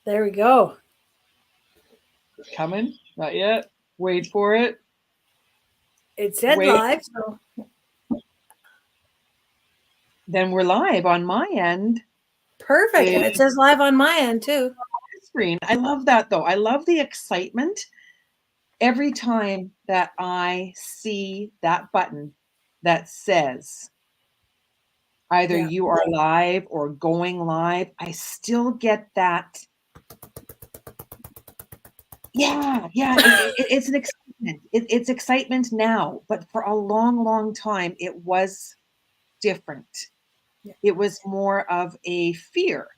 There we go. Coming? Not yet. Wait for it. It said Wait. live, so Then we're live on my end. perfect. And it says live on my end too. Screen. I love that though. I love the excitement every time that I see that button that says either Yeah. you are live or going live. I still get that. Yeah. It's an excitement. It's excitement now, but for a long, long time, it was different. Yeah. It was more of a fear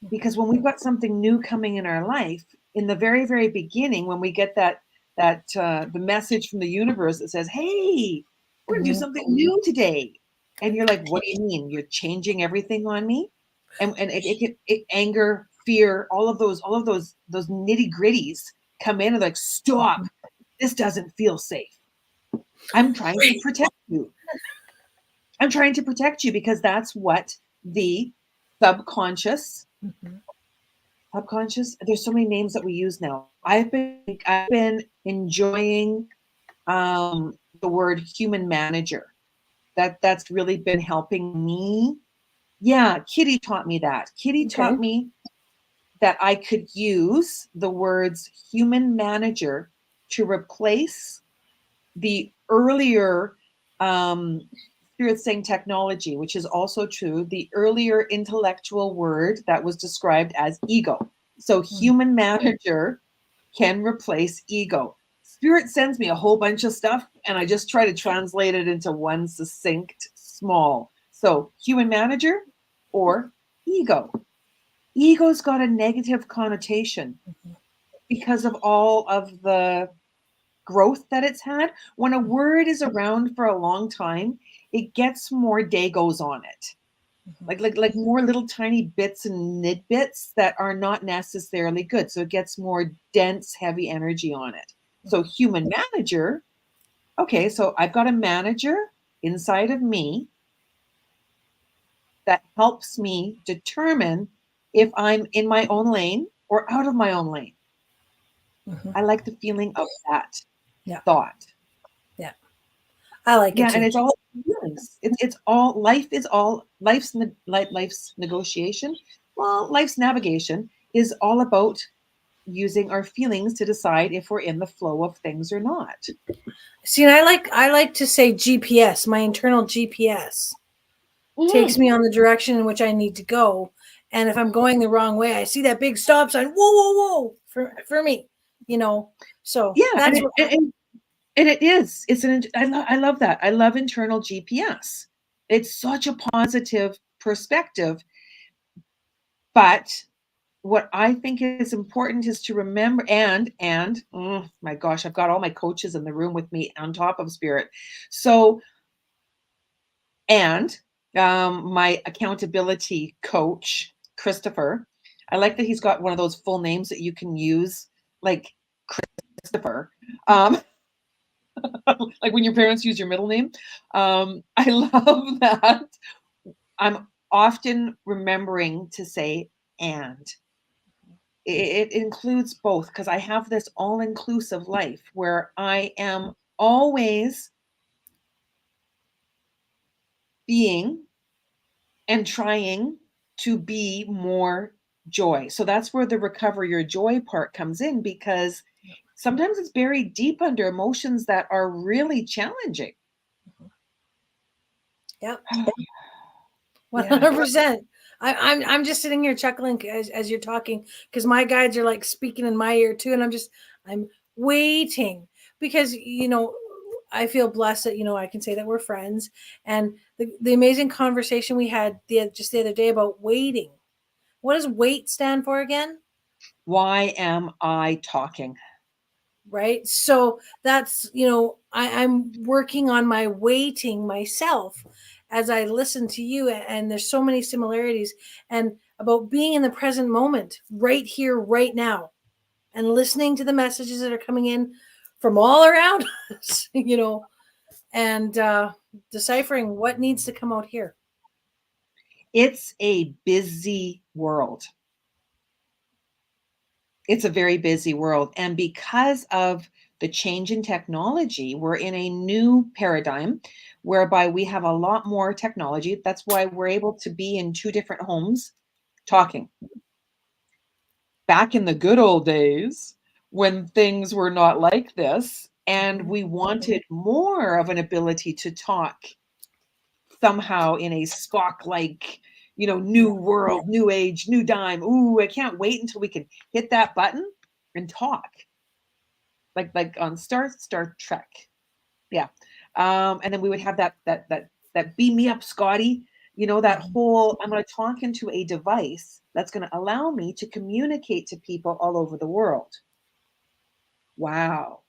because when we've got something new coming in our life, in the very, very beginning, when we get the message from the universe that says, "Hey, we're gonna do Mhm. something new today," and you're like, "What do you mean? You're changing everything on me?" And it anger, fear, all of those nitty gritties come in and like, "Stop! This doesn't feel safe. I'm trying to protect you. I'm trying to protect you because that's what the subconscious, Mhm. there's so many names that we use now. I've been enjoying the word human manager. That's really been helping me. Yeah, Kitty taught me that. Kitty Okay. taught me that I could use the words human manager to replace the earlier spirit saying technology, which is also true, the earlier intellectual word that was described as ego. So Mm. human manager can replace ego. Spirit sends me a whole bunch of stuff, and I just try to translate it into one succinct, small. So human manager or ego. Ego's got a negative connotation Mhm. because of all of the growth that it's had. When a word is around for a long time, it gets more dagos on it. Mhm. Like more little tiny bits and nidbits that are not necessarily good. So it gets more dense, heavy energy on it. So human manager, okay, so I've got a manager inside of me that helps me determine if I'm in my own lane or out of my own lane. Mhm. I like the feeling of that Yeah. thought. Yeah. I like it Yeah, and too. it's all feelings. It's all life is all life's negotiation. Well, life's navigation is all about using our feelings to decide if we're in the flow of things or not. See, and I like to say GPS, my internal GPS takes Mm. me on the direction in which I need to go. And if I'm going the wrong way, I see that big stop sign. Whoa, whoa, whoa! For me, you know. So Yeah, that's what. and it is. I love that. I love internal GPS. It's such a positive perspective, but what I think is important is to remember and my gosh, I've got all my coaches in the room with me on top of spirit. So and my accountability coach, Christopher. I like that he's got one of those full names that you can use, like Christopher. Um, like when your parents use your middle name. I love that. I'm often remembering to say and. It includes both because I have this all inclusive life where I am always being and trying to be more joy. So that's where the recover your joy part comes in because sometimes it's buried deep under emotions that are really challenging. Yep, one Yeah. hundred percent. I'm just sitting here chuckling as you're talking because my guides are like speaking in my ear too, and I'm waiting because I feel blessed that I can say that we're friends, and the amazing conversation we had just the other day about waiting. What does wait stand for again? Why am I talking? Right, so that's I'm working on my waiting myself as I listen to you, and there's so many similarities, and about being in the present moment right here right now and listening to the messages that are coming in from all around us, and deciphering what needs to come out here. It's a busy world. It's a very busy world. And because of the change in technology, we're in a new paradigm whereby we have a lot more technology. That's why we're able to be in two different homes talking. Back in the good old days, when things were not like this, and we wanted more of an ability to talk somehow in a Spock like, new world, new age, new dime. Ooh, I can't wait until we can hit that button and talk. Like on Star Trek. Yeah. And then we would have that beam me up, Scotty. That whole I'm going to talk into a device that's going to allow me to communicate to people all over the world. Wow.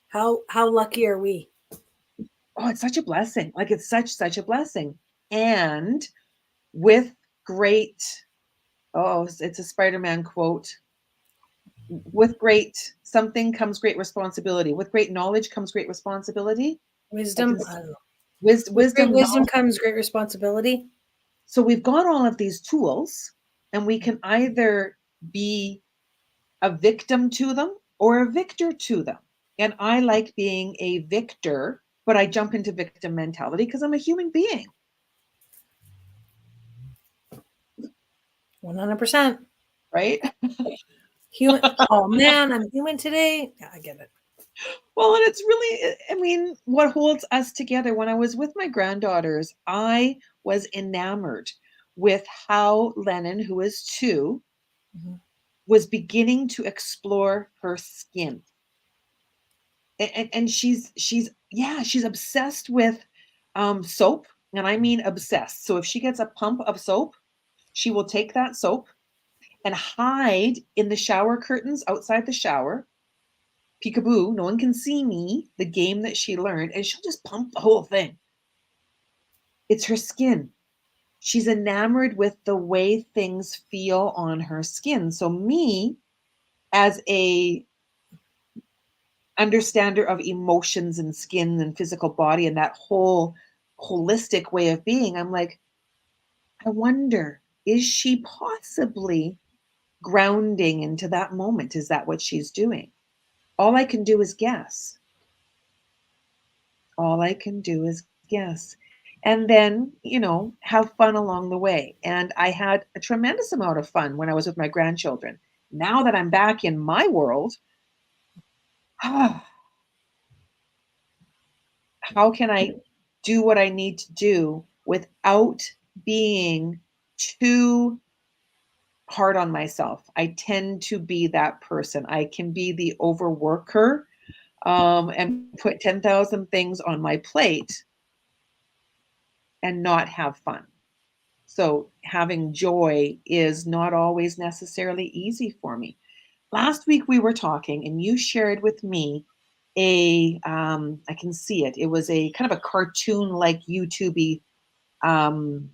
How lucky are we? Oh, it's such a blessing. Like it's such a blessing. And with great, it's a Spider-Man quote. With great something comes great responsibility. With great knowledge comes great responsibility. Wisdom. I don't know. With great Wisdom, wisdom knowledge. comes great responsibility. So we've got all of these tools, and we can either be a victim to them or a victor to them. And I like being a victor, but I jump into victim mentality because I'm a human being. 100%. Right? Human. Oh man, I'm human today. Yeah, I get it. Well, and it's really, I mean, what holds us together. When I was with my granddaughters, I was enamored with how Lennon, who is 2, was beginning to explore her skin. And she's obsessed with soap, and I mean obsessed. So if she gets a pump of soap, she will take that soap and hide in the shower curtains outside the shower. Peekaboo, no one can see me, the game that she learned, and she'll just pump the whole thing. It's her skin. She's enamored with the way things feel on her skin. So me, as a understander of emotions and skin and physical body and that whole holistic way of being, I'm like, I wonder, is she possibly grounding into that moment? Is that what she's doing? All I can do is guess. All I can do is guess. And then, have fun along the way. And I had a tremendous amount of fun when I was with my grandchildren. Now that I'm back in my world, how can I do what I need to do without being too hard on myself? I tend to be that person. I can be the overworker and put 10,000 things on my plate and not have fun. So having joy is not always necessarily easy for me. Last week we were talking and you shared with me I can see it. It was a kind of a cartoon like YouTube um,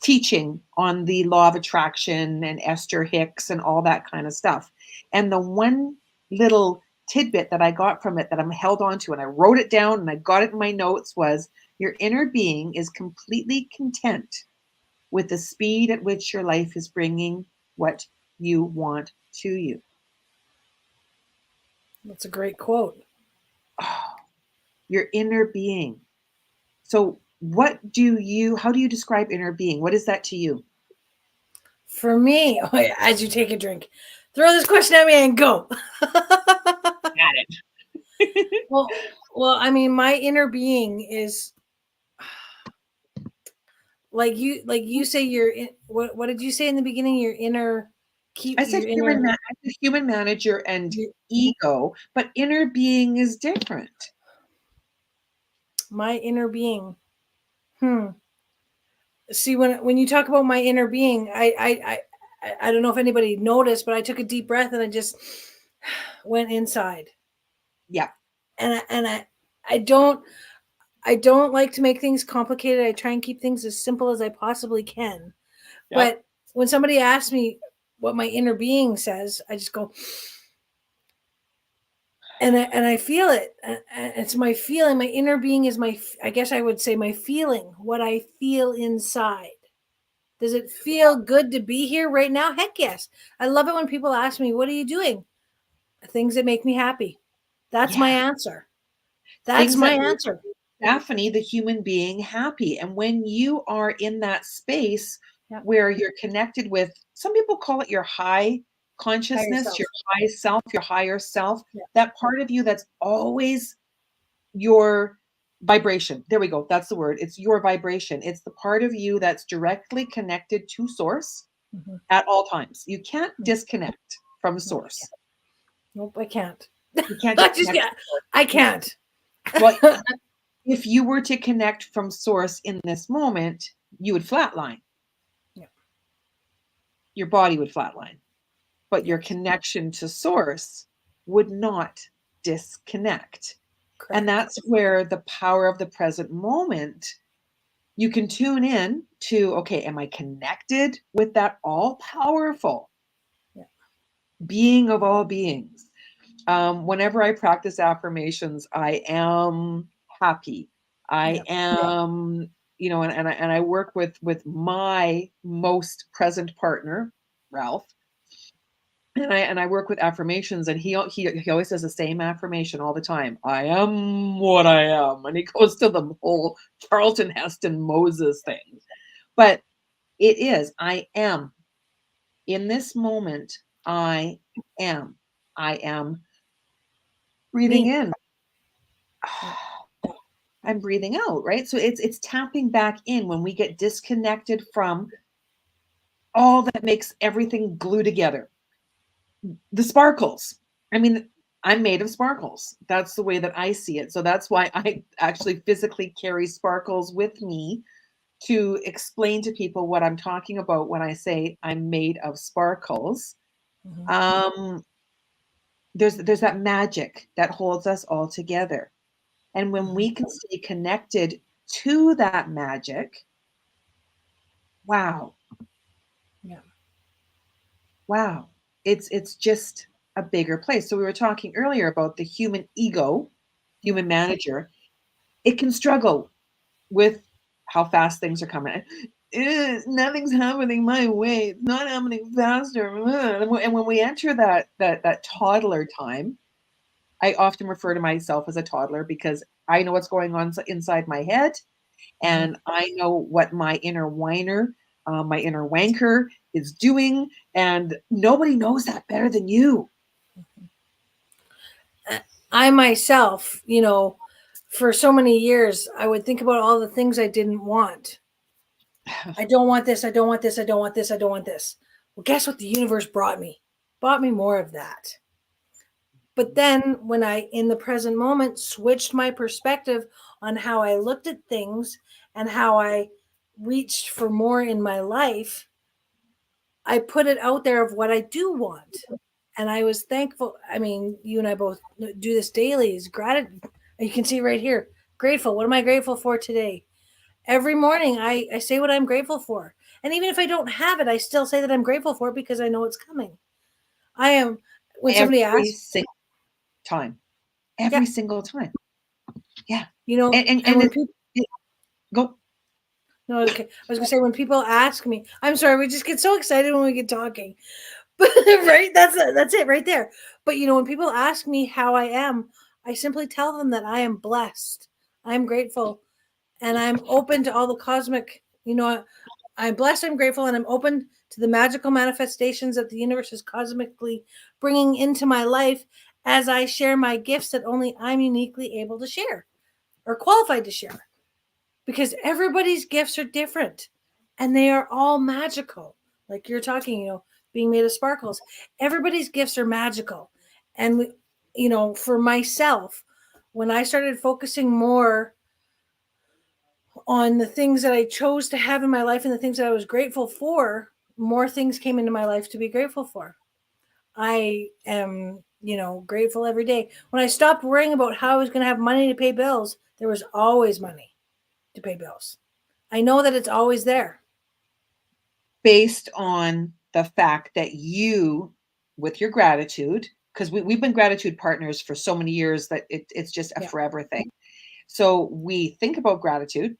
teaching on the law of attraction and Esther Hicks and all that kind of stuff. And the one little tidbit that I got from it that I'm held on to, and I wrote it down and I got it in my notes, was your inner being is completely content with the speed at which your life is bringing what you want to you. That's a great quote. Oh, your inner being. So how do you describe inner being? What is that to you? For me, as you take a drink, throw this question at me and go. Got it. well, I mean, my inner being is like you say what did you say in the beginning? Your inner I keep said your inner human manager and your, ego, but inner being is different. my inner being. See, when you talk about my inner being, I don't know if anybody noticed, but I took a deep breath and I just went inside. Yeah. I don't like to make things complicated. I try and keep things as simple as I possibly can. Yep. But when somebody asks me what my inner being says, I just go, and I feel it. It's my feeling. My inner being is I guess I would say my feeling, what I feel inside. Does it feel good to be here right now? Heck yes. I love it when people ask me, what are you doing? Things that make me happy. That's my Yeah. answer. That's Things my that make answer. Daphne, the human being, happy. And when you are in that space Yeah. where you're connected with, some people call it your high Higher consciousness, self. your high self, your higher self, Yeah. that part of you that's always your vibration. There we go. That's the word. It's your vibration. It's the part of you that's directly connected to source Mhm. at all times. You can't Mm. disconnect from No, I source. can't. Nope, I can't. You can't I just disconnect can't. from source. I can't. Well, if you were to connect from source in this moment, you would flatline. Yeah. Your body would flatline, but your Yes. connection to source would not disconnect. And Correct. that's where the power of the present moment, you can tune in to, okay, am I connected with that all powerful Yeah. being of all beings? Whenever I practice affirmations, I am happy. I Yeah. am, and I work with my most present partner, Ralph, and I work with affirmations, and he always says the same affirmation all the time. I am what I am, and he goes to the whole Charlton Heston Moses thing, but it is I am in this moment. Am. I am breathing Me. in. Yeah. I'm breathing out, right? So it's tapping back in when we get disconnected from all that makes everything glue together. The sparkles. I mean, I'm made of sparkles. That's the way that I see it. So that's why I actually physically carry sparkles with me to explain to people what I'm talking about when I say I'm made of sparkles. Mhm. Um, there's that magic that holds us all together. And when Mhm. we can stay connected to that magic, wow, Yeah. wow, it's just a bigger place. So we were talking earlier about the human ego, Yeah. human manager. It can struggle with how fast things are coming. Nothing's happening my way. It's not happening faster. And when we enter that toddler time, I often refer to myself as a toddler because I know what's going on inside my head, Mhm. and I know what my inner whiner, my inner wanker is doing, and nobody knows that better than you. I myself, for so many years, I would think about all the things I didn't want. I don't want this. I don't want this. I don't want this. I don't want this. Well, guess what? The universe brought me. Brought me more of that. But then when I, in the present moment, switched my perspective on how I looked at things and how I reached for more in my life, I put it out there of what I do want. And I was thankful. I mean, you and I both do this daily is gratitude. You can see right here, grateful. What am I grateful for today? Every morning I say what I'm grateful for. And even if I don't have it, I still say that I'm grateful for it because I know it's coming. I am, when somebody Every asks, single time, yeah, every single time, yeah. you and And when it, people, it go. no, okay, I was gonna say when people ask me, I'm sorry, we just get so excited when we get talking, but right, that's it right there. But when people ask me how I am, I simply tell them that I am blessed, I'm grateful, and I'm open to all the cosmic. I'm blessed, I'm grateful, and I'm open to the magical manifestations that the universe is cosmically bringing into my life as I share my gifts that only I'm uniquely able to share or qualified to share, because everybody's gifts are different and they are all magical. Like you're talking, being made of sparkles. Everybody's gifts are magical. And for myself, when I started focusing more on the things that I chose to have in my life and the things that I was grateful for, more things came into my life to be grateful for. I am, grateful every day. When I stopped worrying about how I was going to have money to pay bills, there was always money to pay bills. I know that it's always there. Based on the fact that you, with your gratitude, because we've been gratitude partners for so many years that it's just a Yeah. forever thing. So we think about gratitude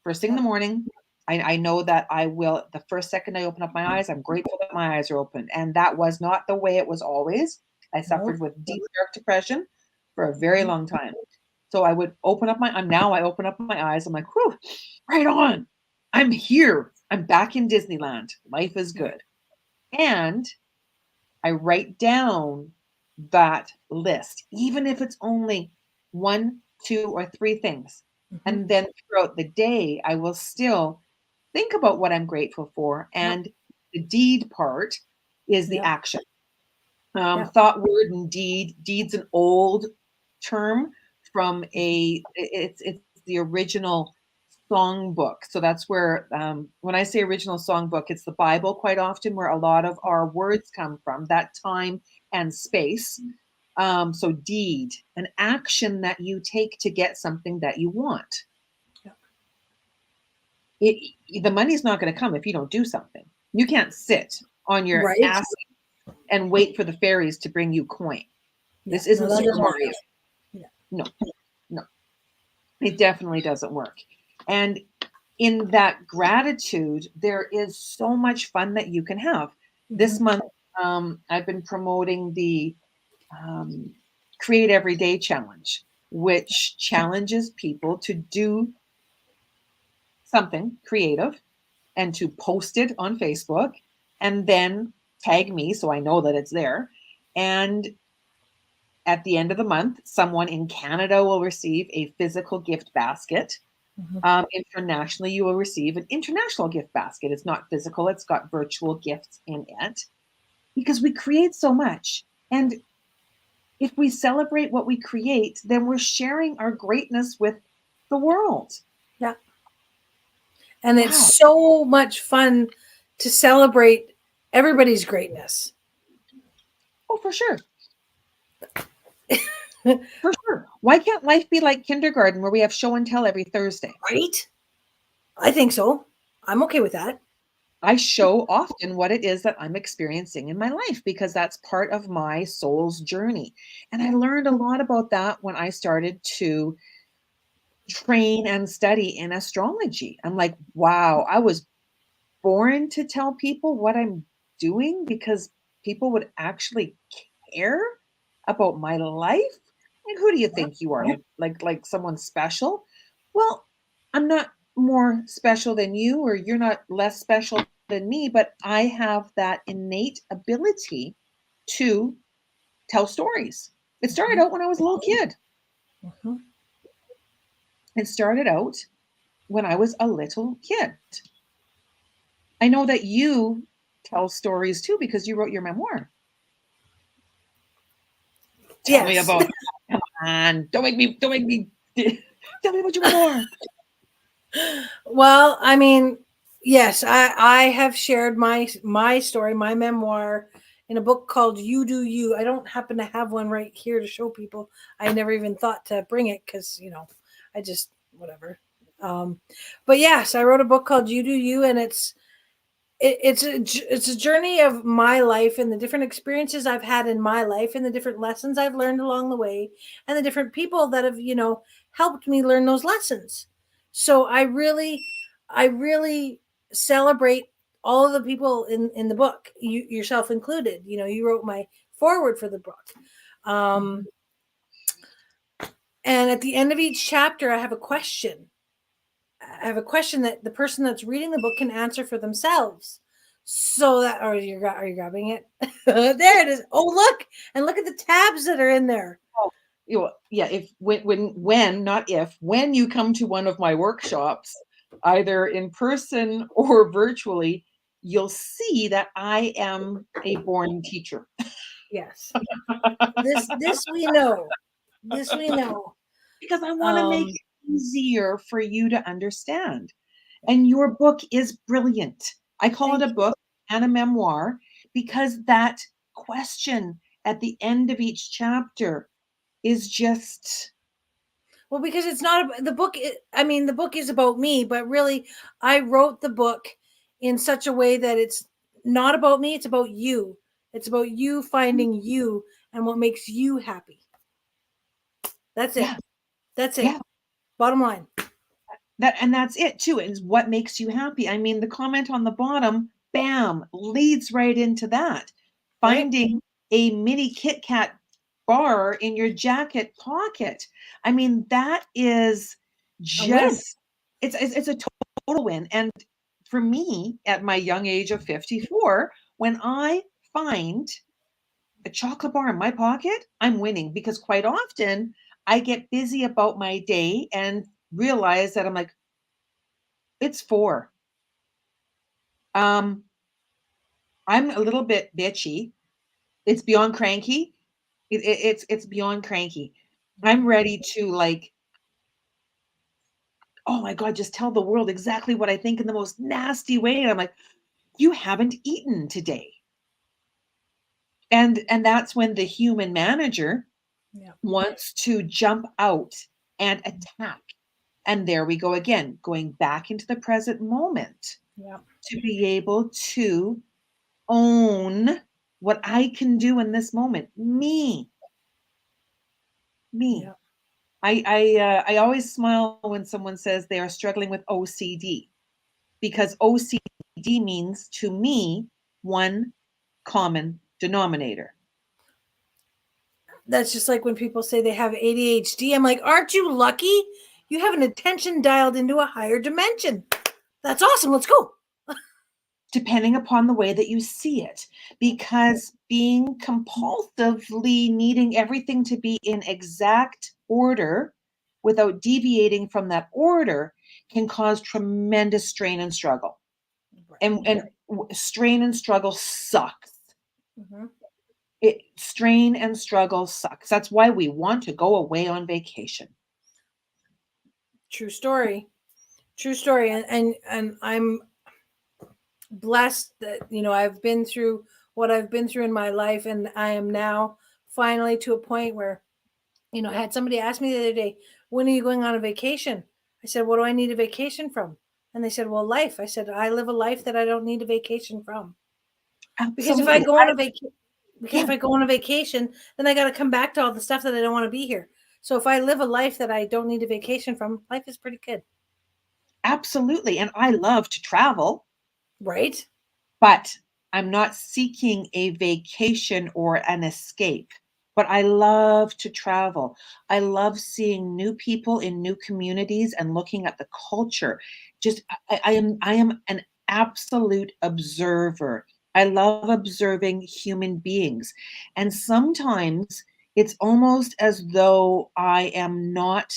first thing in Yeah. the morning, I know that I will, the first second I open up my eyes, I'm grateful that my eyes are open. And that was not the way it was always. I No. suffered with deep, dark depression for a very Mhm. long time. So I would open up now I open up my eyes. I'm like, whew, right on. I'm here. I'm back in Disneyland. Life is Yeah. good. And I write down that list, even if it's only one, two, or three things. Mhm. And then throughout the day, I will still think about what I'm grateful for. Yep. And the deed part is the Yep. action. Yep. Thought, word, and deed. Deed's an old term from it's the original songbook. So that's where when I say original songbook, it's the Bible quite often where a lot of our words come from, that time and space. So deed, an action that you take to get something that you want. Yep. The money's not going to come if you don't do something. You can't sit on your Right. ass and wait for the fairies to bring you coin. Yeah. This No, isn't that Super doesn't work. Mario. Yeah. No, no, it definitely doesn't work. And in that gratitude, there is so much fun that you can have. This Mhm. month, I've been promoting the um, Create Everyday Challenge, which challenges people to do something creative and to post it on Facebook and then tag me so I know that it's there. And at the end of the month, someone in Canada will receive a physical gift basket. Mhm. Internationally, you will receive an international gift basket. It's not physical, it's got virtual gifts in it because we create so much. And if we celebrate what we create, then we're sharing our greatness with the world. Yeah. And it's Wow. so much fun to celebrate everybody's greatness. Oh, for sure. For sure. Why can't life be like kindergarten where we have show and tell every Thursday? Right? I think so. I'm okay with that. I show often what it is that I'm experiencing in my life because that's part of my soul's journey. And I learned a lot about that when I started to train and study in astrology. I'm like, wow, I was born to tell people what I'm doing because people would actually care about my life. Like, who do you think you are? Like someone special? Well, I'm not more special than you, or you're not less special than me, but I have that innate ability to tell stories. It started Mhm. out when I was a little kid. Mhm. It started out when I was a little kid. I know that you tell stories too because you wrote your memoir. Tell me Yes. about it. Come on. Don't make me tell me about your memoir. Well, I mean, yes, I have shared my story, my memoir in a book called You Do You. I don't happen to have one right here to show people. I never even thought to bring it cuz, I just whatever. Um but yes, I wrote a book called You Do You, and it's a journey of my life and the different experiences I've had in my life and the different lessons I've learned along the way and the different people that have, helped me learn those lessons. So I really celebrate all of the people in the book, you yourself included. You wrote my foreword for the book. Um Mhm. and at the end of each chapter I have a question. I have a question that the person that's reading the book can answer for themselves. So that, are you grabbing it? There it is. Oh, look, and look at the tabs that are in there. Oh, yeah, if when not if when you come to one of my workshops, either in person or virtually, you'll see that I am a born teacher. Yes, this we know. This we know. Because I want to make Um, it easier for you to understand. And your book is brilliant. I call it Thank a you. book and a memoir because that question at the end of each chapter is just, Well, because it's not the book. I mean, the book is about me, but really, I wrote the book in such a way that it's not about me. It's about you. It's about you finding you and what makes you happy. That's it. yeah, That's it. yeah. Bottom line. That's it too. Is what makes you happy. I mean, the comment on the bottom, bam, leads right into that. Right? Finding a mini Kit Kat bar in your jacket pocket. I mean, that is A win. just it's a total win. And for me, at my young age of 54, when I find a chocolate bar in my pocket, I'm winning because quite often I get busy about my day and realize that I'm like, it's 4. Um, I'm a little bit bitchy. It's beyond cranky. It's beyond cranky. Mhm. I'm ready to like, oh my God, just tell the world exactly what I think in the most nasty way. And I'm like, you haven't eaten today. And that's when the human manager Yeah. wants to jump out and attack. And there we go again, going back into the present moment Yeah. to be able to own what I can do in this moment. Me. Yeah. I always smile when someone says they are struggling with OCD because OCD means to me one common denominator. That's just like when people say they have ADHD. I'm like, aren't you lucky? You have an attention dialed into a higher dimension. That's awesome. Let's go. Depending upon the way that you see it, because being compulsively needing everything to be in exact order without deviating from that order can cause tremendous strain and struggle. And strain and struggle sucks. Mm-hmm. Strain and struggle sucks. That's why we want to go away on vacation. True story. True story. And I'm blessed that I've been through what I've been through in my life, and I am now finally to a point where I had somebody ask me the other day, when are you going on a vacation? I said, what do I need a vacation from? And they said, well, life. I said, I live a life that I don't need a vacation from. Because if I Absolutely. go on a vacation, because Yeah, if I go on a vacation, then I got to come back to all the stuff that I don't want to be here. So if I live a life that I don't need a vacation from, life is pretty good. absolutely. And I love to travel. Right? But I'm not seeking a vacation or an escape. But I love to travel. I love seeing new people in new communities and looking at the culture. Just I am an absolute observer. I love observing human beings. And sometimes it's almost as though I am not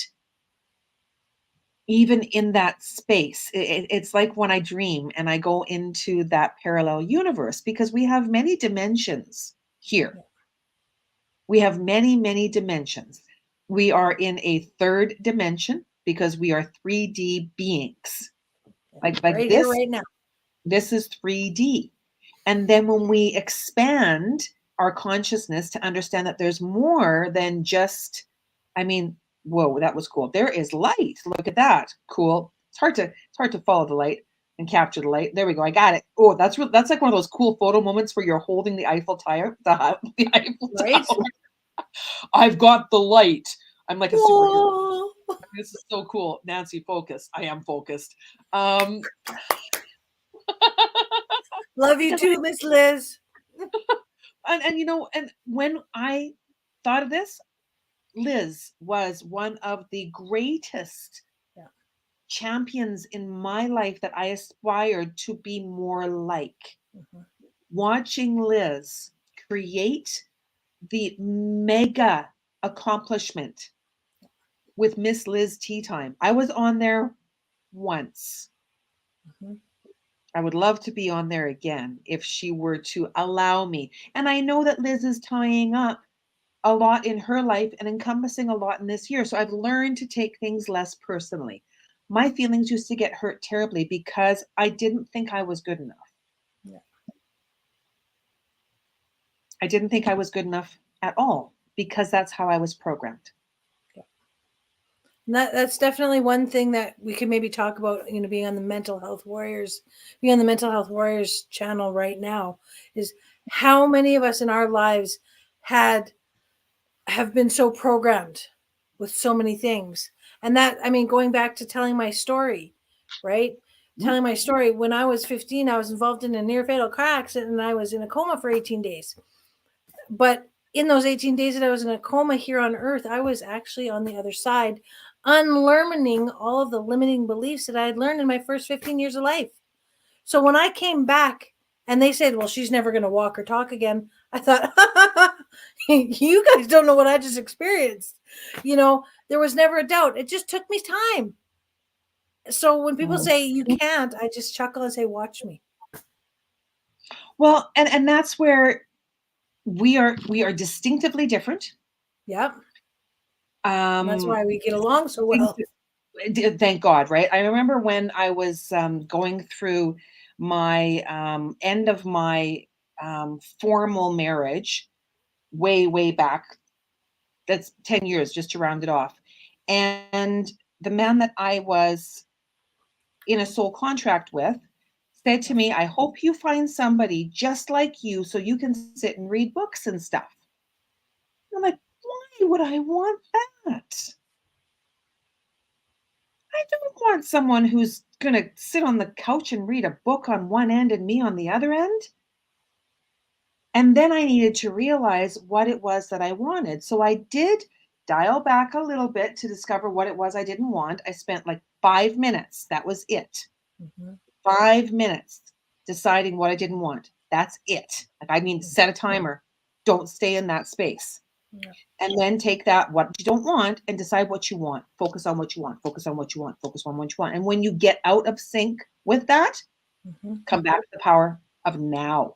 even in that space. It's like when I dream and I go into that parallel universe because we have many dimensions here. We have many, many dimensions. We are in a third dimension because we are 3D beings. Like Right here, this, right now. this is 3D. And then when we expand our consciousness to understand that there's more than just, I mean, whoa, that was cool. There is light. Look at that. Cool. It's hard to follow the light and capture the light. There we go. I got it. Oh, that's like one of those cool photo moments where you're holding the Eiffel Tower, the Eiffel Right? Tower. I've got the light. I'm like a superhero. Whoa. This is so cool. Nancy, focus. I am focused. Um, Love you because too, Miss Liz. and when I thought of this, Liz was one of the greatest Yeah. champions in my life that I aspired to be more like. Mhm. Watching Liz create the mega accomplishment with Miss Liz Tea Time. I was on there once. Mhm. I would love to be on there again if she were to allow me. And I know that Liz is tying up a lot in her life and encompassing a lot in this year. So I've learned to take things less personally. My feelings used to get hurt terribly because I didn't think I was good enough. Yeah. I didn't think I was good enough at all because that's how I was programmed. Yeah. And that's definitely one thing that we could maybe talk about, being on the Mental Health Warriors, being on the Mental Health Warriors channel right now, is how many of us in our lives had have been so programmed with so many things. And that, I mean, going back to telling my story, right? Telling my story, when I was 15, I was involved in a near fatal car accident and I was in a coma for 18 days. But in those 18 days that I was in a coma here on earth, I was actually on the other side, unlearning all of the limiting beliefs that I had learned in my first 15 years of life. So when I came back and they said, well, she's never going to walk or talk again, I thought, you guys don't know what I just experienced. You know, there was never a doubt. It just took me time. So when people say you can't, I just chuckle and say, watch me. Well, and that's where we are distinctively different. Yep. That's why we get along so well. Thank God, right? I remember when I was going through my end of my formal marriage, way back. That's 10 years, just to round it off. And the man that I was in a soul contract with said to me, I hope you find somebody just like you so you can sit and read books and stuff. I'm like, why would I want that? I don't want someone who's going to sit on the couch and read a book on one end and me on the other end. And then I needed to realize what it was that I wanted. So I did dial back a little bit to discover what it was I didn't want. I spent like 5 minutes. That was it. 5 minutes deciding what I didn't want. That's it. Like, I mean, set a timer. Don't stay in that space. Yeah. And then take that, what you don't want, and decide what you want. Focus on what you want. Focus on what you want. Focus on what you want. And when you get out of sync with that, come back to the power of now.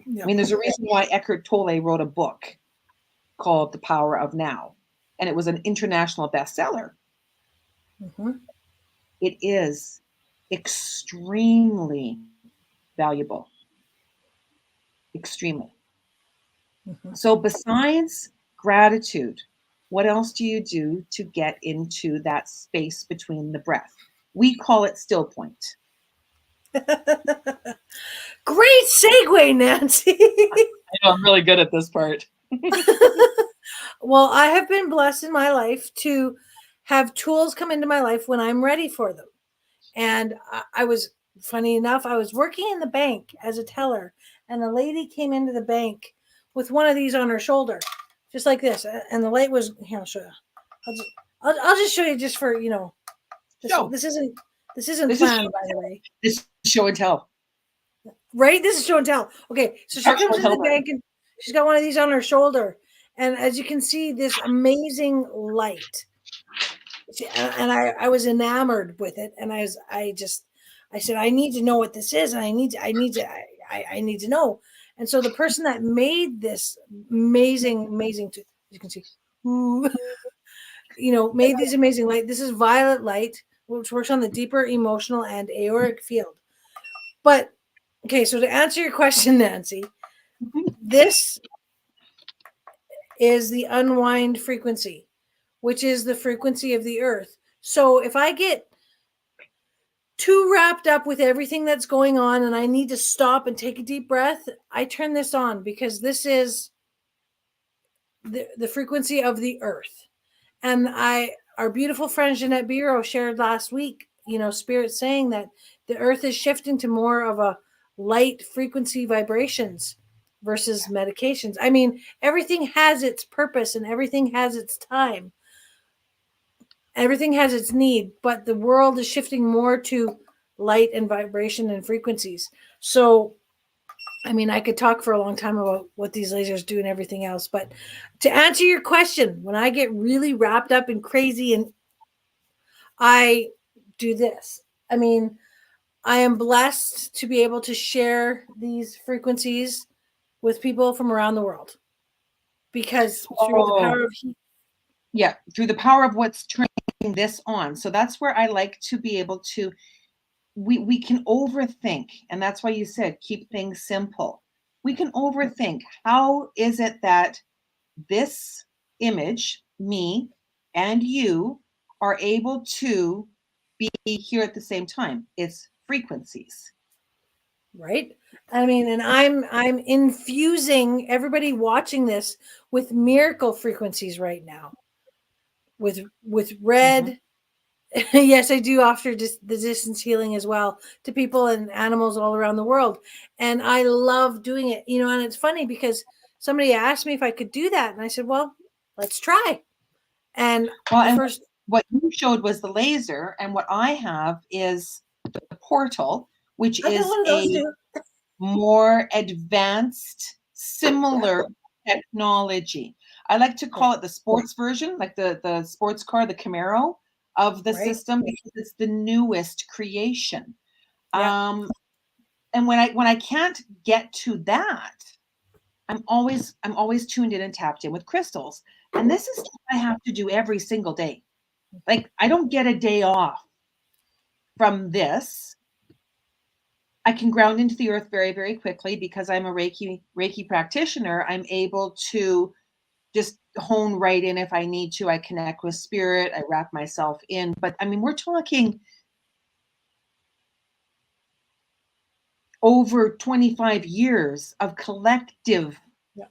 Yep. I mean, there's a reason why Eckhart Tolle wrote a book called The Power of Now, and it was an international bestseller. It is extremely valuable. Extremely. So besides gratitude, what else do you do to get into that space between the breath? We call it still point. Great segue, Nancy. I know I'm really good at this part. Well, I have been blessed in my life to have tools come into my life when I'm ready for them. And I was, funny enough, I was working in the bank as a teller, and a lady came into the bank with one of these on her shoulder, just like this. And the light was, here, I'll show you. I'll just show you just for, you know, this isn't planned, by the way. This is show and tell. Right? This is show and tell. Okay, so she comes into the bank and she's got one of these on her shoulder. And as you can see, this amazing light. And I was enamored with it. And I said, I need to know what this is. And I need to know. And so the person that made this amazing, you can see, you know, made these amazing light. This is violet light, which works on the deeper emotional and auric field. But okay, so to answer your question, Nancy, this is the unwind frequency, which is the frequency of the earth. So if I get too wrapped up with everything that's going on and I need to stop and take a deep breath, I turn this on because this is the frequency of the earth. And our beautiful friend Jeanette Biro shared last week, you know, Spirit saying that the earth is shifting to more of a light frequency vibrations versus medications. I mean, everything has its purpose and everything has its time. Everything has its need, but the world is shifting more to light and vibration and frequencies. So, I mean, I could talk for a long time about what these lasers do and everything else, but to answer your question, when I get really wrapped up and crazy and I do this, I mean, I am blessed to be able to share these frequencies with people from around the world because through the power of heat. Yeah, through the power of what's turning this on. So that's where I like to be able to, we can overthink. And that's why you said, keep things simple. We can overthink. How is it that this image, me and you, are able to be here at the same time? It's frequencies. Right? I mean, and I'm infusing everybody watching this with miracle frequencies right now. With red, Yes, I do offer just the distance healing as well to people and animals all around the world. And I love doing it, and it's funny because somebody asked me if I could do that. And I said, well, let's try. And Well, the and first, what you showed was the laser, and what I have is the portal, which I got is one of those a too. more advanced, Yeah. similar technology. I like to Yeah. call it the sports version, like the sports car, the Camaro of the Right. system, because it's the newest creation. Yeah. Um, and when I can't get to that, I'm always tuned in and tapped in with crystals. And this is what I have to do every single day. Like I don't get a day off from this. I can ground into the earth very, very quickly because I'm a Reiki practitioner. I'm able to just hone right in if I need to. I connect with spirit. I wrap myself in. But I mean, we're talking over 25 years of collective Yeah.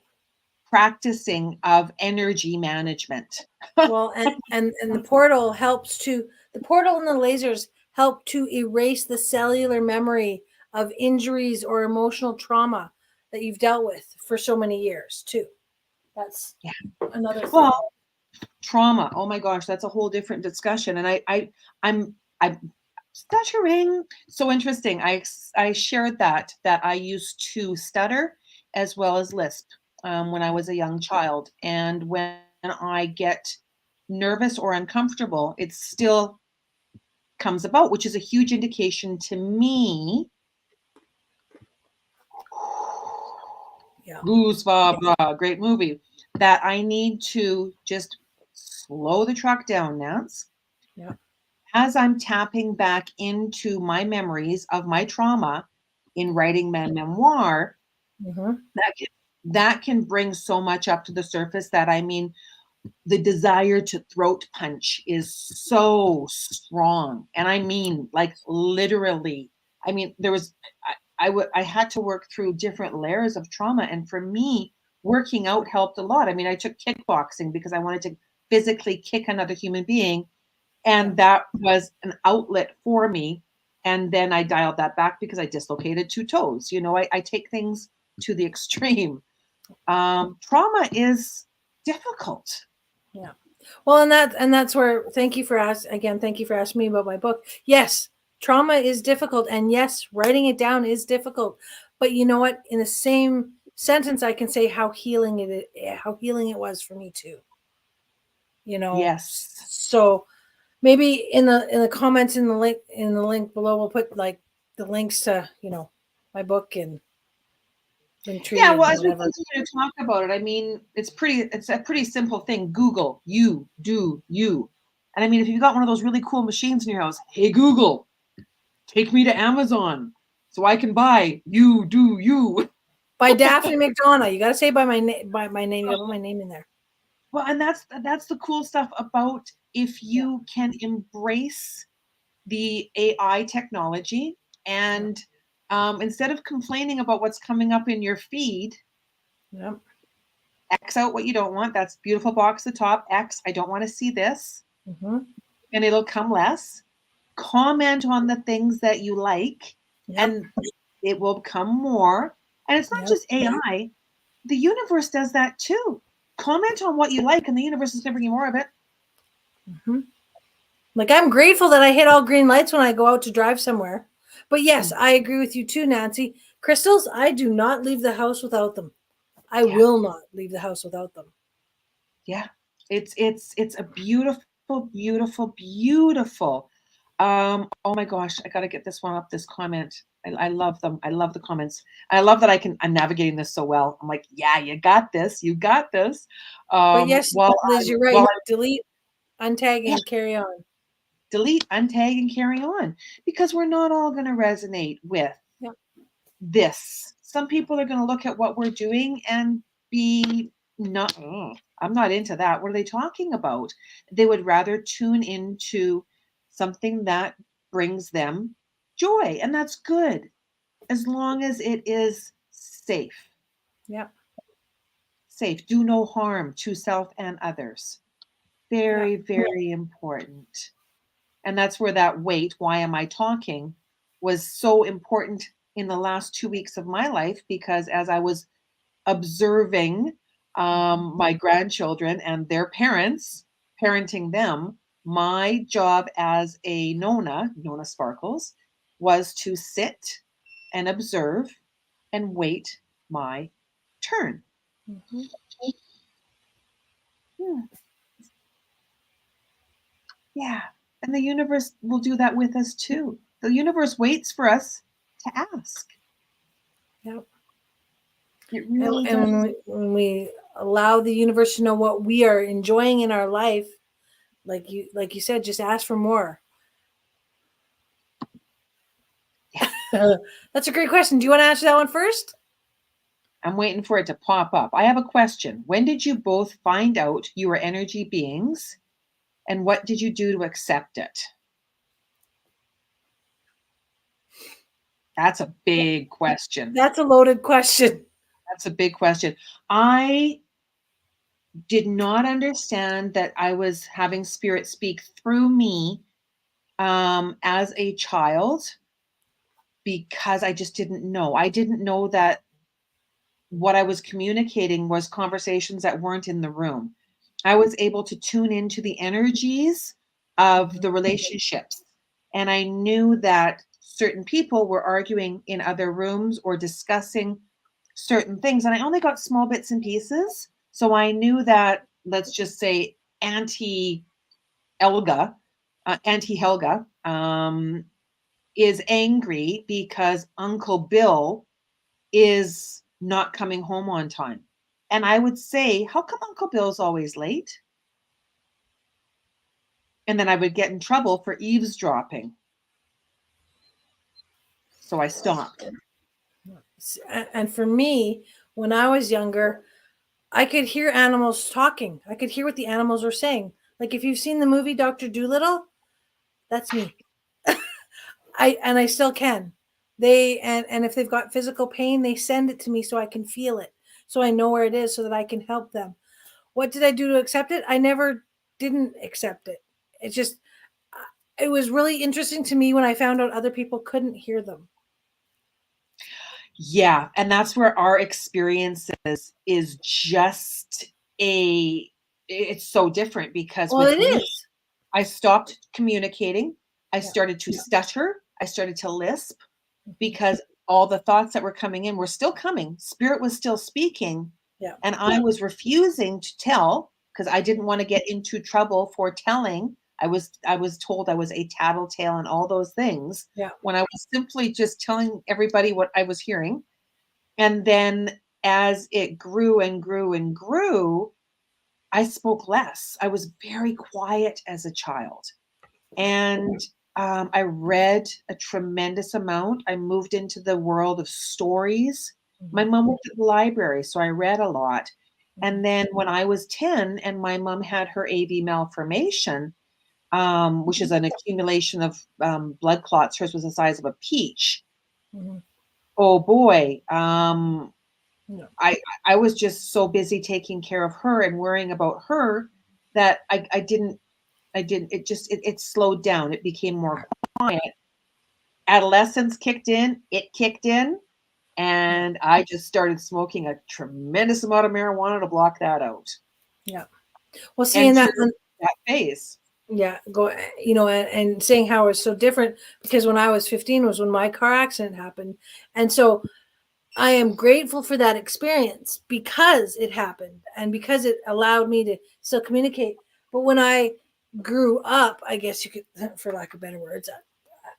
practicing of energy management. Well, and the portal and the lasers help to erase the cellular memory of injuries or emotional trauma that you've dealt with for so many years too. That's Yeah. another thing. Well, trauma. Oh my gosh, that's a whole different discussion. And I'm stuttering. So interesting. I shared that I used to stutter as well as lisp when I was a young child, and when I get nervous or uncomfortable, it still comes about, which is a huge indication to me. Yeah. Goosebumps, great movie. That I need to just slow the truck down, Nance, Yeah. as I'm tapping back into my memories of my trauma in writing my memoir, Hmm. that can, that can bring so much up to the surface that I mean, the desire to throat punch is so strong. And I mean, like literally, I mean, I had to work through different layers of trauma. And for me, working out helped a lot. I mean, I took kickboxing because I wanted to physically kick another human being, Yeah. and that was an outlet for me. And then I dialed that back because I dislocated two toes. I take things to the extreme. Trauma is difficult. Yeah. Well, and that's where thank you for asking me about my book. Yes, trauma is difficult, and yes, writing it down is difficult. But you know what? In the same sentence, I can say how healing it was for me too. Yes. So maybe in the comments in the link below, we'll put like the links to my book and Yeah, Linktree well, and as we whatever. continue to talk about it, I mean, it's a pretty simple thing. Google, you do you. And I mean, if you've got one of those really cool machines in your house, hey Google, take me to Amazon so I can buy you do you. By Daphne McDonagh. You got to say by my name. You got to put my name in there. Well, and that's the cool stuff about if Yeah. you can embrace the AI technology Yeah. and instead of complaining about what's coming up in your feed, Yeah. X out what you don't want. That's beautiful box at the top. X, I don't want to see this. Mm-hmm. And it'll come less. Comment on the things that you like, Yep. and it will come more. And it's not Yep. just AI, the universe does that too. Comment on what you like, and the universe is going to bring you more of it. Mm-hmm. Like I'm grateful that I hit all green lights when I go out to drive somewhere. But yes, I agree with you too, Nancy. Crystals, I do not leave the house without them. I Yeah. will not leave the house without them. Yeah, it's a beautiful, beautiful, beautiful. Oh my gosh, I gotta get this one up. This comment, I love them. I love the comments. I love that I'm navigating this so well. I'm like, yeah, you got this. You got this. But yes, While Liz, I'm you're right. while I'm Delete, untag, yeah, and carry on. delete, untag, and carry on because we're not all gonna resonate with Yeah. this. Some people are gonna look at what we're doing and be not. I'm not into that. What are they talking about? They would rather tune into something that brings them joy. And that's good as long as it is safe. Yeah. Safe. Do no harm to self and others. Yeah. Very, very important. And that's where that wait, why am I talking, was so important in the last 2 weeks of my life, because as I was observing my grandchildren and their parents, parenting them, my job as a Nona Sparkles, was to sit and observe and wait my turn. Mm-hmm. Yeah. Yeah. And the universe will do that with us too. The universe waits for us to ask. Yep. It really And does. when we allow the universe to know what we are enjoying in our life, like you said, just ask for more. That's a great question. Do you want to answer that one first? I'm waiting for it to pop up. I have a question. When did you both find out you were energy beings, and what did you do to accept it? That's a big question. That's a loaded question. That's a big question. I did not understand that I was having spirit speak through me as a child, because I just didn't know. I didn't know that what I was communicating was conversations that weren't in the room. I was able to tune into the energies of the relationships. And I knew that certain people were arguing in other rooms or discussing certain things. And I only got small bits and pieces. So I knew that, let's just say, Auntie Elga, Auntie Helga, is angry because Uncle Bill is not coming home on time. And I would say, how come Uncle Bill's always late? And then I would get in trouble for eavesdropping. So I stopped. And for me, when I was younger, I could hear animals talking. I could hear what the animals were saying. Like if you've seen the movie Dr. Dolittle, that's me. I still can. And if they've got physical pain, they send it to me so I can feel it. So I know where it is so that I can help them. What did I do to accept it? I never didn't accept it. It just it was really interesting to me when I found out other people couldn't hear them. Yeah. And that's where our experiences is just it's so different, because Well, with it me, is. I stopped communicating. I Yeah. started to stutter. I started to lisp, because all the thoughts that were coming in were still coming. Spirit was still speaking. Yeah. And I was refusing to tell, because I didn't want to get into trouble for telling. I was told I was a tattletale and all those things, Yeah. when I was simply just telling everybody what I was hearing. And then as it grew and grew and grew, I spoke less. I was very quiet as a child. And I read a tremendous amount. I moved into the world of stories. My Mhm. mom worked at the library, so I read a lot. Mhm. And then when I was 10 and my mom had her AV malformation, which is an accumulation of blood clots, hers was the size of a peach. Mhm. Oh boy. No. I was just so busy taking care of her and worrying about her that I didn't, it slowed down. It became more quiet. Adolescence kicked in, it kicked in, Yeah. and I just started smoking a tremendous amount of marijuana to block that out. Yeah. Well, seeing Enter that, that phase. yeah, go, and saying how it's so different because when I was 15 was when my car accident happened. And so I am grateful for that experience because it happened and because it allowed me to still communicate. But when I grew up, I guess you could, for lack of better words,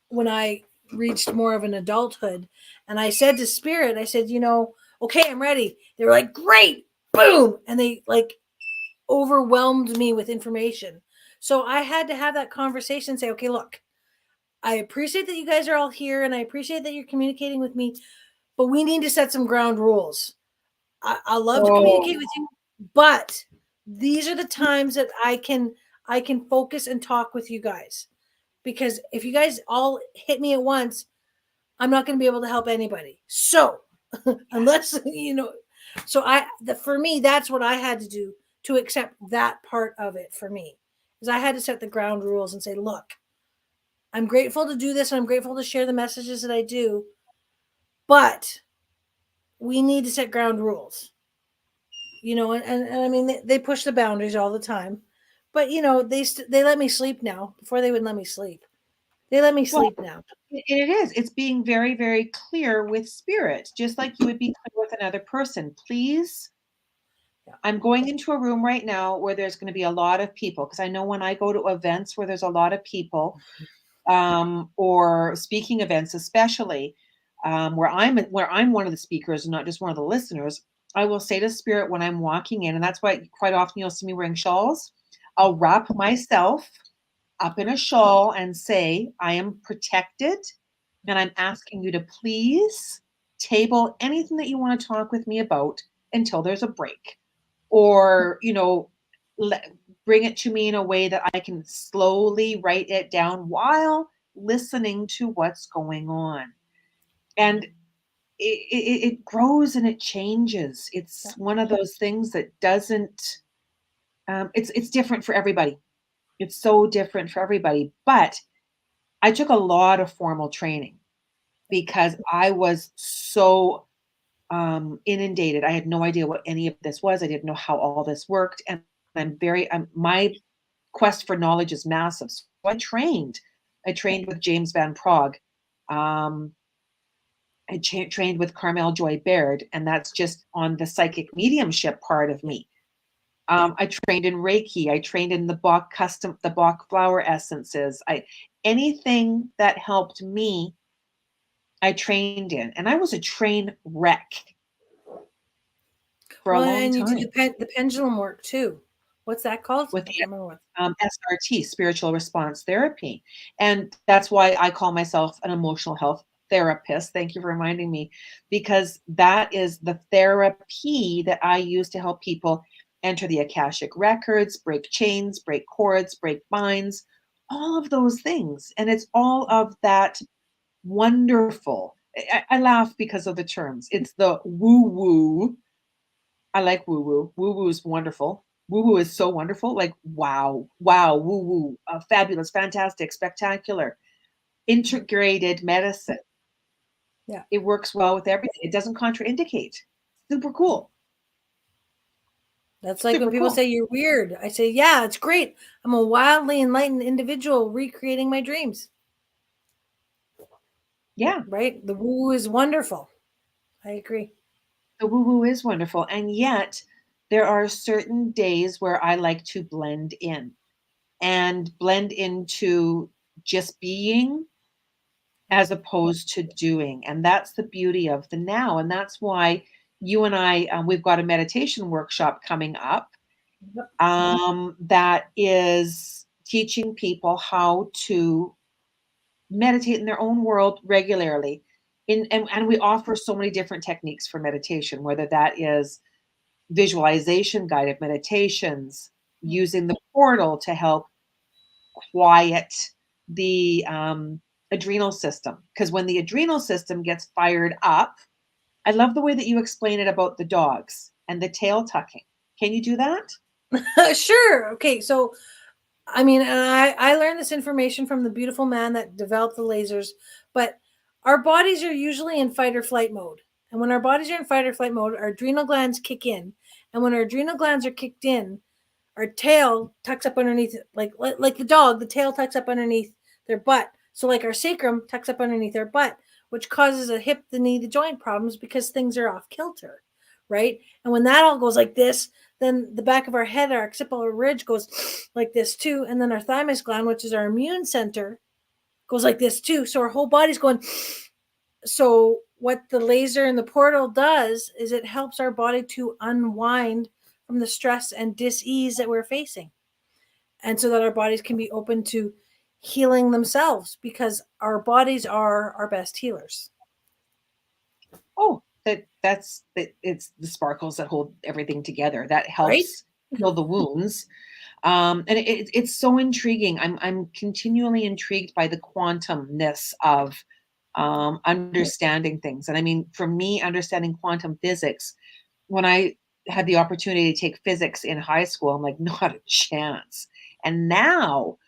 when I reached more of an adulthood, and I said to Spirit, I said, okay, I'm ready. They were like, great, boom. And they like overwhelmed me with information. So I had to have that conversation and say, okay, look, I appreciate that you guys are all here and I appreciate that you're communicating with me, but we need to set some ground rules. I love to Oh, communicate with you, but these are the times that I can focus and talk with you guys. Because if you guys all hit me at once, I'm not going to be able to help anybody. So, unless so for me that's what I had to do to accept that part of it for me. Is I had to set the ground rules and say, look, I'm grateful to do this and I'm grateful to share the messages that I do. But we need to set ground rules, and I mean, they push the boundaries all the time. But, they let me sleep now. Before they wouldn't let me sleep. They let me Well, sleep now. it is. It's being very, very clear with spirit, just like you would be clear with another person. Please, Yeah. I'm going into a room right now where there's going to be a lot of people, because I know when I go to events where there's a lot of people, or speaking events, especially where I'm one of the speakers and not just one of the listeners, I will say to spirit when I'm walking in, and that's why quite often you'll see me wearing shawls. I'll wrap myself up in a shawl and say, I am protected, and I'm asking you to please table anything that you want to talk with me about until there's a break. Or, let, bring it to me in a way that I can slowly write it down while listening to what's going on. And it grows and it changes. Yeah. It's one of those things that doesn't, it's different for everybody. It's so different for everybody. But I took a lot of formal training because I was so inundated. I had no idea what any of this was. I didn't know how all this worked. And my quest for knowledge is massive. So I trained with James Van Prague. Um, I trained with Carmel Joy Baird, and that's just on the psychic mediumship part of me. I trained in Reiki. I trained in the Bach flower essences. Anything that helped me, I trained in, and I was a train wreck for a Well, long and you did time the pendulum work too. What's that called? with I can't remember what. SRT, spiritual response therapy. And that's why I call myself an emotional health therapist. Thank you for reminding me, because that is the therapy that I use to help people enter the Akashic records, break chains, break cords, break binds, all of those things. And it's all of that wonderful. I laugh because of the terms. It's the woo woo. I like woo woo. Woo woo is wonderful. Woo woo is so wonderful. Like, wow, wow, woo woo, fabulous, fantastic, spectacular, integrated medicine. Yeah. It works well with everything. It doesn't contraindicate. Super cool. That's like when Super people cool. say you're weird. I say, yeah, it's great. I'm a wildly enlightened individual recreating my dreams. Yeah, Right? The woo is wonderful. I agree. the woo woo is wonderful. And yet, there are certain days where I like to blend into just being as opposed to doing. And that's the beauty of the now. And that's why you and I, we've got a meditation workshop coming up Yep. that is teaching people how to meditate in their own world regularly. And we offer so many different techniques for meditation, whether that is visualization, guided meditations, using the portal to help quiet the adrenal system. Because when the adrenal system gets fired up, I love the way that you explain it about the dogs and the tail tucking. Can you do that? Sure. Okay. So, I mean, and I learned this information from the beautiful man that developed the lasers, but our bodies are usually in fight or flight mode. And when our bodies are in fight or flight mode, our adrenal glands kick in. And when our adrenal glands are kicked in, our tail tucks up underneath, like the dog, the tail tucks up underneath their butt. So like our sacrum tucks up underneath our butt, which causes a hip, the knee, the joint problems because things are off kilter, right? And when that all goes like this, then the back of our head, our occipital ridge goes like this too, and then our thymus gland, which is our immune center, goes like this too. So our whole body's going. So what the laser and the portal does is it helps our body to unwind from the stress and dis-ease that we're facing, and so that our bodies can be open to healing themselves because our bodies are our best healers. Oh, it's the sparkles that hold everything together. That Right. helps heal the wounds. And it's so intriguing. I'm continually intrigued by the quantumness of understanding things. And I mean, for me, understanding quantum physics, when I had the opportunity to take physics in high school, I'm like, not a chance. And now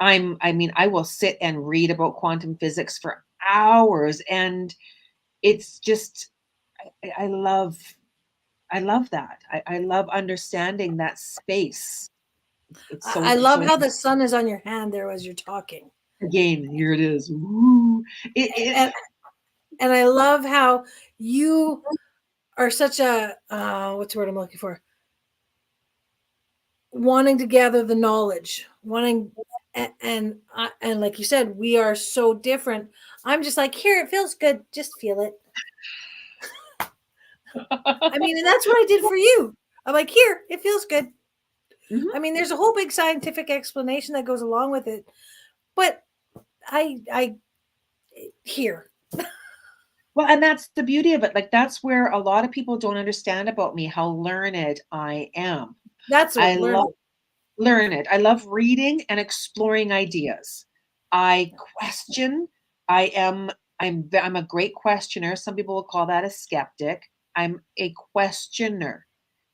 I mean, I will sit and read about quantum physics for hours, and it's just, I love that. I love understanding that space. It's I so, love so, how the sun is on your hand there as you're talking. again, here it is. Woo. It, And and I love how you are such a what's the word I'm looking for? Wanting to gather the knowledge, wanting and like you said, we are so different. I'm just like, here, it feels good. Just feel it. I mean, and that's what I did for you. I'm like, here, it feels good. Mhm. I mean, there's a whole big scientific explanation that goes along with it, but I here. Well, and that's the beauty of it. Like, that's where a lot of people don't understand about me, how learned I am. That's I what love learning. learned. I love reading and exploring ideas. I question. I am. I'm a great questioner. Some people will call that a skeptic. I'm a questioner.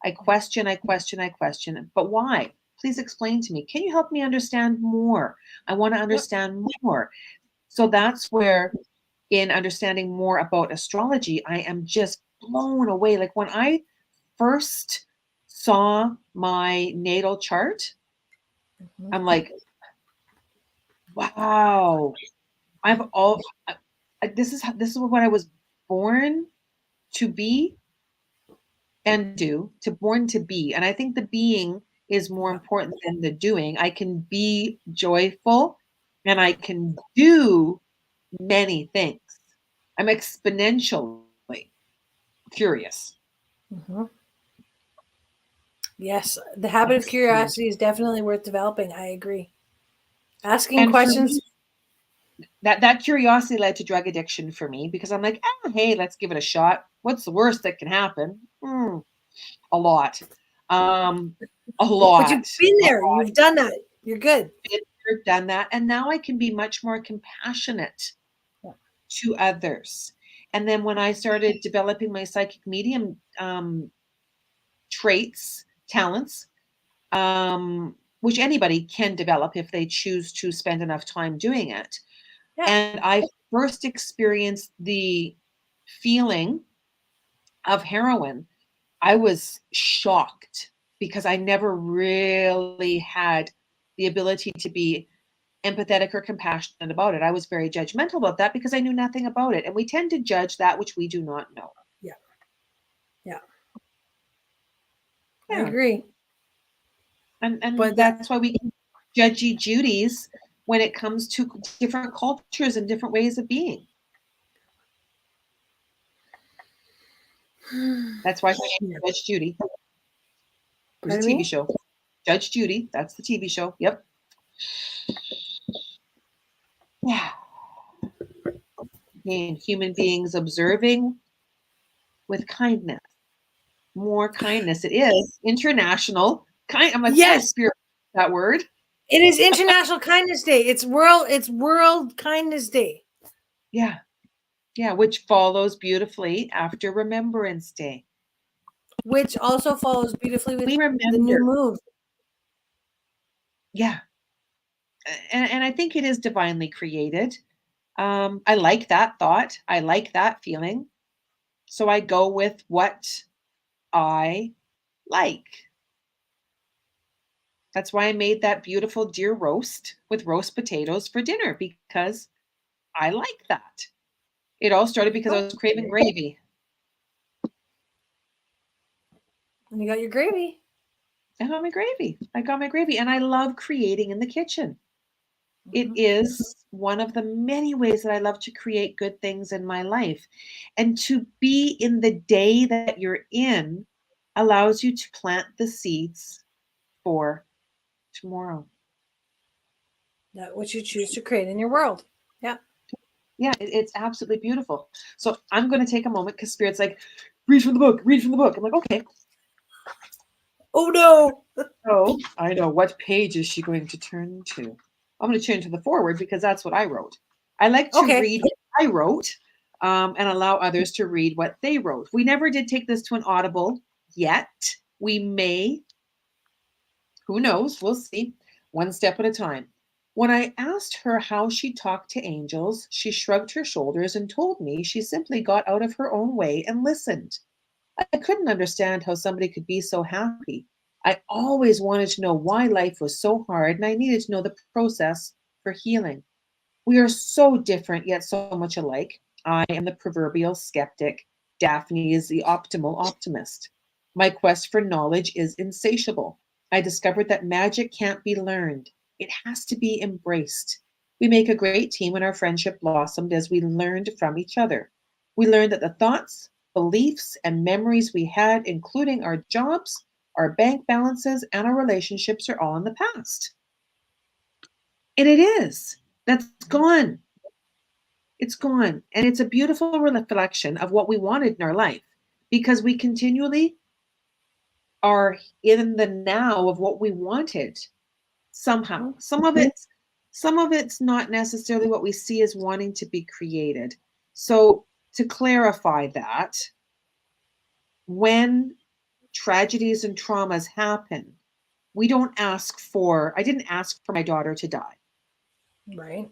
I question. I question. I question. But why? Please explain to me. Can you help me understand more? I want to Yep. understand more. So that's where, in understanding more about astrology, I am just blown away. Like, when I first saw my natal chart, Mhm. I'm like, wow, I've all this is what I was born to be and do, to born to be. And I think the being is more Yeah. important than the doing. I can be joyful and I can do many things. I'm exponentially curious. Mhm. Yes, the habit of curiosity is definitely worth developing. I agree. Asking And for questions. me, that curiosity led to drug addiction for me, because I'm like, ah, hey, let's give it a shot. What's the worst that can happen? A lot. Um, a But you've lot. been there. You've done that. You're good. Been there, done that. And now I can be much more compassionate Yeah. to others. And then when I started developing my psychic medium traits, talents, which anybody can develop if they choose to spend enough time doing it. Yeah. And I first experienced the feeling of heroin, I was shocked because I never really had the ability to be empathetic or compassionate about it. I was very judgmental about that because I knew nothing about it. And we tend to judge that which we do not know. Yeah. Yeah. I Yeah. agree. And But that that's why we can judgy Judies when it comes to different cultures and different ways of being. That's why we yeah. Judge Judy. There's a Pardon TV me? show. Judge Judy. That's the TV show. Yep. Yeah. And human beings observing with kindness. More kindness. It is international. I'm like, oh, Yes. spirit, that word. It is International Kindness Day. It's World Kindness Day. Yeah. Yeah. Which follows beautifully after Remembrance Day. Which also follows beautifully with We the new remember. moon. Yeah. And I think it is divinely created. I like that thought. I like that feeling. So I go with what I like. That's why I made that beautiful deer roast with roast potatoes for dinner, because I like that. It all started because I Oh, was craving gravy. and you got your gravy. I got my gravy. I got my gravy. And I love creating in the kitchen. It Mhm. is one of the many ways that I love to create good things in my life. And to be in the day that you're in allows you to plant the seeds for tomorrow. That what you choose to create in your world. Yeah. Yeah, it's absolutely beautiful. So I'm going to take a moment because Spirit's like, read from the book, read from the book. I'm like, okay. Oh no. So I know, what page is she going to turn to? I'm going to turn to the forward because that's what I wrote. I like to Okay. read what I wrote, and allow others to read what they wrote. We never did take this to an audible yet. We may, who knows? We'll see. One step at a time. When I asked her how she talked to angels, she shrugged her shoulders and told me she simply got out of her own way and listened. I couldn't understand how somebody could be so happy. I always wanted to know why life was so hard, and I needed to know the process for healing. We are so different, yet so much alike. I am the proverbial skeptic. Daphne is the optimal optimist. My quest for knowledge is insatiable. I discovered that magic can't be learned, it has to be embraced. We make a great team when our friendship blossomed as we learned from each other. We learned that the thoughts, beliefs, and memories we had, including our jobs, our bank balances, and our relationships, are all in the past. And it is. That's gone. It's gone. And it's a beautiful reflection of what we wanted in our life because we continually are in the now of what we wanted somehow. Some of it's not necessarily what we see as wanting to be created. So to clarify that, when tragedies and traumas happen, we don't ask for, I didn't ask for my daughter to die. Right.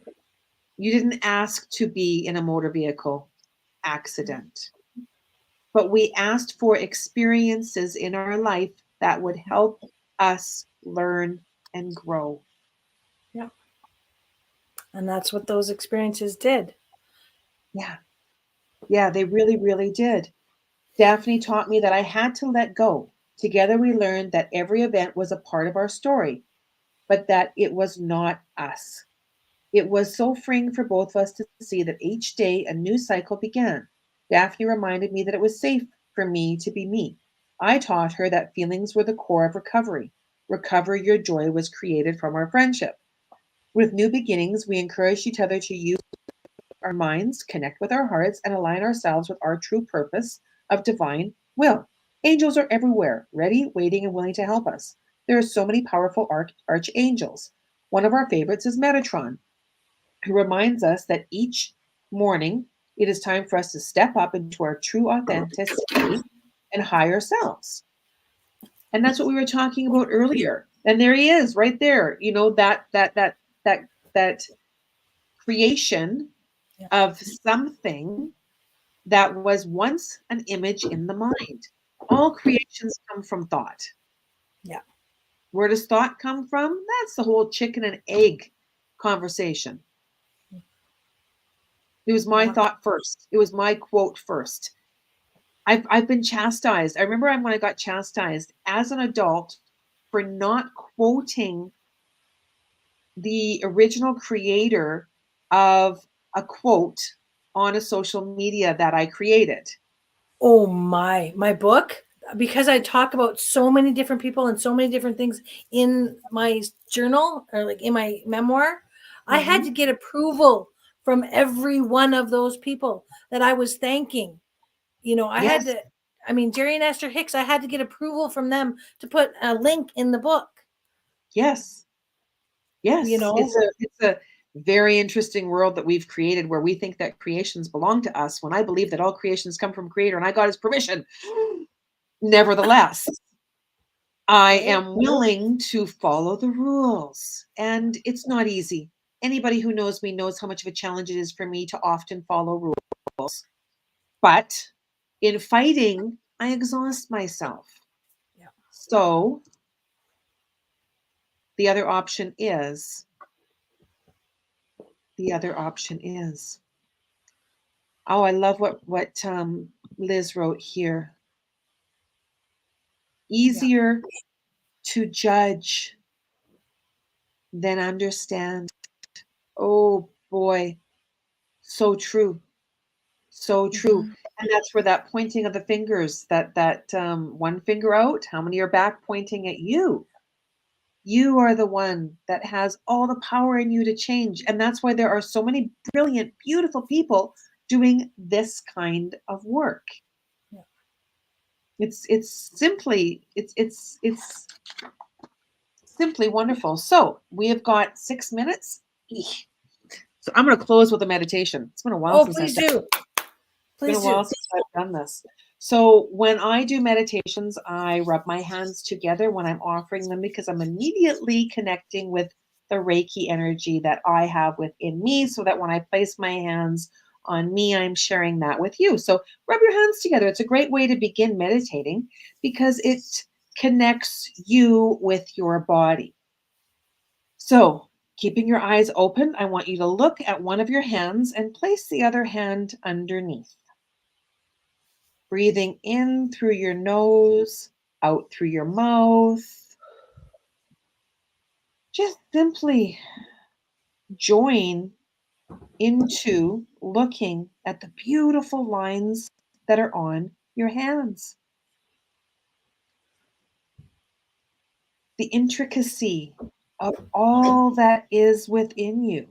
You didn't ask to be in a motor vehicle accident, but we asked for experiences in our life that would help us learn and grow. Yeah. And that's what those experiences did. Yeah. Yeah, they really, really did. Daphne taught me that I had to let go. Together, we learned that every event was a part of our story, but that it was not us. It was so freeing for both of us to see that each day a new cycle began. Daphne reminded me that it was safe for me to be me. I taught her that feelings were the core of recovery. Recover your joy was created from our friendship. With new beginnings, we encouraged each other to use our minds, connect with our hearts, and align ourselves with our true purpose of divine will. Angels are everywhere, ready, waiting, and willing to help us. There are so many powerful archangels. One of our favorites is Metatron, who reminds us that each morning it is time for us to step up into our true authenticity and higher selves. And that's what we were talking about earlier. And there he is, right there. You know, that creation Yeah. of something that was once an image in the mind. All creations come from thought. Yeah. Where does thought come from? That's the whole chicken and egg conversation. It was my Yeah. thought first. It was my quote first. I've been chastised. I remember when I got chastised as an adult for not quoting the original creator of a quote on a social media that I created. Oh my book, because I talk about so many different people and so many different things in my journal or like in my memoir, I had to Mhm. get approval from every one of those people that I was thanking. I had Yes, to, I mean, Jerry and Esther Hicks, I had to get approval from them to put a link in the book, yes, you yes. know? It's a very interesting world that we've created where we think that creations belong to us when I believe that all creations come from creator and I got his permission. Nevertheless, I Right? am willing to follow the rules. And it's not easy. Anybody who knows me knows how much of a challenge it is for me to often follow rules. But in fighting, I exhaust myself. Yeah. So the other option is, the other option is, oh, I love what Liz wrote here. Yeah. Easier to judge than understand. Oh boy, so true. So true. Mhm. And that's where that pointing of the fingers, that one finger out, how many are back pointing at you? You are the one that has all the power in you to change. And that's why there are so many brilliant, beautiful people doing this kind of work. Yeah. It's simply wonderful. So we have got 6 minutes. Eesh. So I'm going to close with a meditation. It's been a while Oh, since I've please done. do. Been a Please while do. since I've done this. So when I do meditations, I rub my hands together when I'm offering them because I'm immediately connecting with the Reiki energy that I have within me, so that when I place my hands on me, I'm sharing that with you. So rub your hands together. It's a great way to begin meditating because it connects you with your body. So, keeping your eyes open, I want you to look at one of your hands and place the other hand underneath. Breathing in through your nose, out through your mouth. Just simply join into looking at the beautiful lines that are on your hands. The intricacy of all that is within you.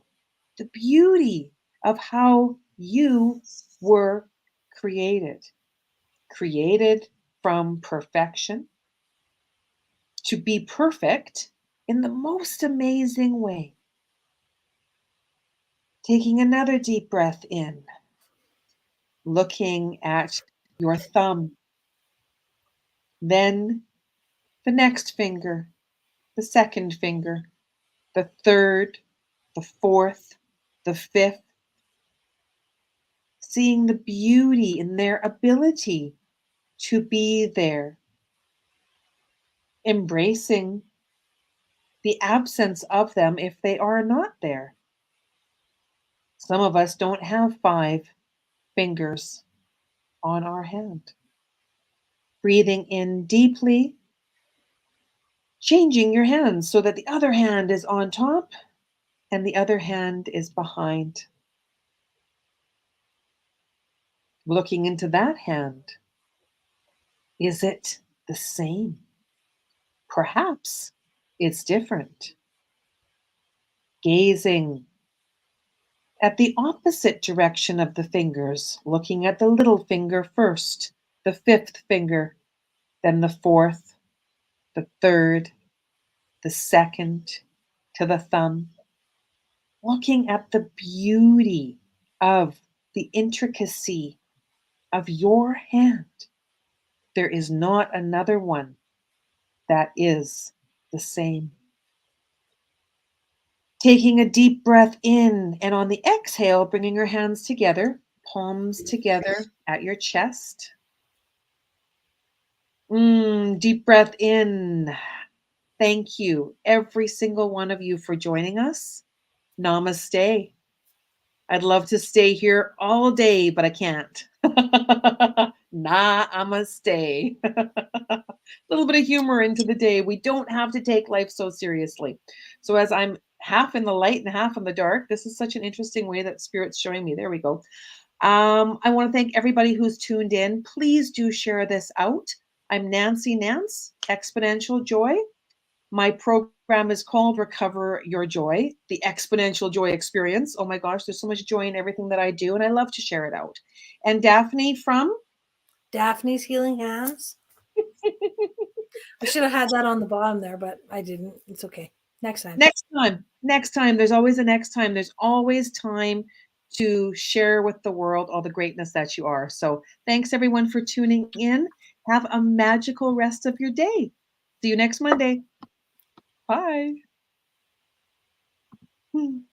The beauty of how you were created. Created from perfection to be perfect in the most amazing way. Taking another deep breath in, looking at your thumb, then the next finger, the second finger, the third, the fourth, the fifth, seeing the beauty in their ability to be there, embracing the absence of them if they are not there. Some of us don't have 5 fingers on our hand. Breathing in deeply, changing your hands so that the other hand is on top and the other hand is behind. Looking into that hand, is it the same? Perhaps it's different. Gazing at the opposite direction of the fingers, looking at the little finger first, the fifth finger, then the fourth, the third, the second, to the thumb, looking at the beauty of the intricacy of your hand. There is not another one that is the same. Taking a deep breath in, and on the exhale, bringing your hands together, palms together at your chest. Deep breath in. Thank you, every single one of you, for joining us. Namaste. I'd love to stay here all day, but I can't. Nah, I'ma stay. A little bit of humor into the day. We don't have to take life so seriously. So as I'm half in the light and half in the dark, this is such an interesting way that Spirit's showing me. There we go. I want to thank everybody who's tuned in. Please do share this out. I'm Nancy Nance, Exponential Joy. My program is called Recover Your Joy, the Exponential Joy Experience. Oh my gosh, there's so much joy in everything that I do, and I love to share it out. And Daphne from Daphne's Healing Hands. I should have had that on the bottom there, but I didn't. It's okay. Next time. Next time. There's always a next time. There's always time to share with the world all the greatness that you are. So thanks everyone for tuning in. Have a magical rest of your day. See you next Monday. Bye.